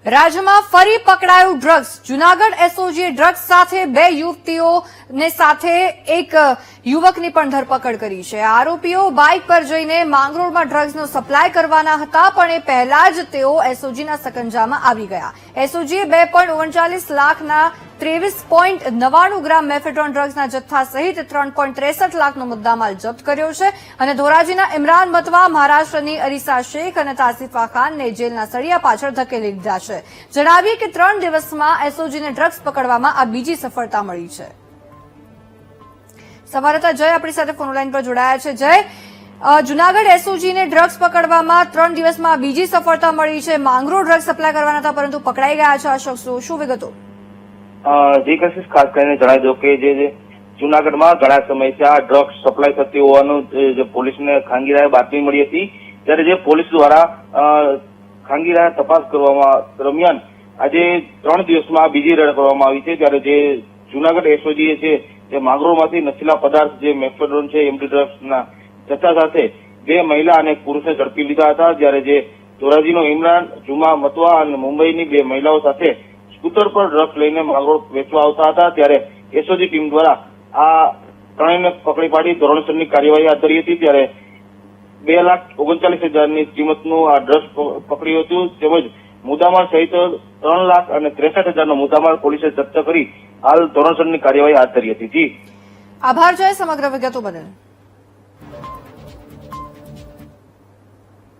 રાજ્યમાં ફરી પકડાયું drugs. Junagadh એસઓજીએ drugs સાથે બે યુવતીઓને સાથે એક યુવકની પણ ધરપકડ કરી છે. આરોપીઓ બાઇક પર જઈને માંગરોળમાં ડ્રગ્સનો સપ્લાય કરવાના હતા, પણ એ પહેલા જ તેઓ એસઓજીના સકંજામાં આવી ગયા. એસઓજીએ 2.39 લાખના 23.99 ગ્રામ મેફેડ્રોન ડ્રગ્સના જથ્થા સહિત 3.63 લાખનો મુદ્દામાલ જપ્ત કર્યો છે અને ધોરાજીના ઇમરાન મતવા, મહારાષ્ટ્રની અરીસા શેખ અને તાસિફા ખાનને જેલના સળિયા પાછળ ધકેલી દીધા છે. જણાવીએ કે 3 દિવસમાં એસઓજીને ડ્રગ્સ પકડવામાં આ બીજી સફળતા મળી છે. સંવાદદાતા જય આપણી સાથે ફોનલાઈન પર જોડાયા છે. જય, જૂનાગઢ એસઓજીને ડ્રગ્સ પકડવામાં 3 દિવસમાં બીજી સફળતા મળી છે. માંગરોળ ડ્રગ્સ સપ્લાય કરવાના હતા, પરંતુ પકડાઈ ગયા છે આ શખ્સો. શું વિગતો? જી કશિશ, ખાસ કરીને જણાવી દો કે જે જૂનાગઢમાં ઘણા સમયથી આ ડ્રગ્સ સપ્લાય થતી હોવાનું જે પોલીસને ખાનગીરાએ બાતમી મળી હતી, ત્યારે જે પોલીસ દ્વારા ખાનગીરાએ તપાસ કરવામાં દરમિયાન આજે 3 દિવસમાં બીજી રેડ કરવામાં આવી છે. ત્યારે જે જૂનાગઢ એસઓજી છે તે માંગરોળમાંથી નશીલા પદાર્થ જે મેફેડ્રોન છે એમડી ડ્રગ્સના જથ્થા સાથે 2 મહિલા અને એક પુરુષને ઝડપી લીધા હતા. જ્યારે જે ધોરાજીનો ઇમરાન, જુમા મતવા અને મુંબઈની 2 મહિલાઓ સાથે સ્કૂટર પર ડ્રગ્સ લઈને માંગરોળ વેચવા આવતા હતા. ત્યારે એસઓજી ટીમ દ્વારા આ ત્રણેયને પકડી પાડી ધોરણસરની કાર્યવાહી હાથ ધરી હતી. ત્યારે 2,39,000ની કિંમતનું આ ડ્રગ્સ પકડ્યું હતું, તેમજ મુદ્દામાલ સહિત 3,63,000નો મુદ્દામાલ પોલીસે જપ્ત કરી હાલ ધોરણસરની કાર્યવાહી હાથ ધરી હતી. જી આભાર જય સમગ્ર વિગતો બદલ.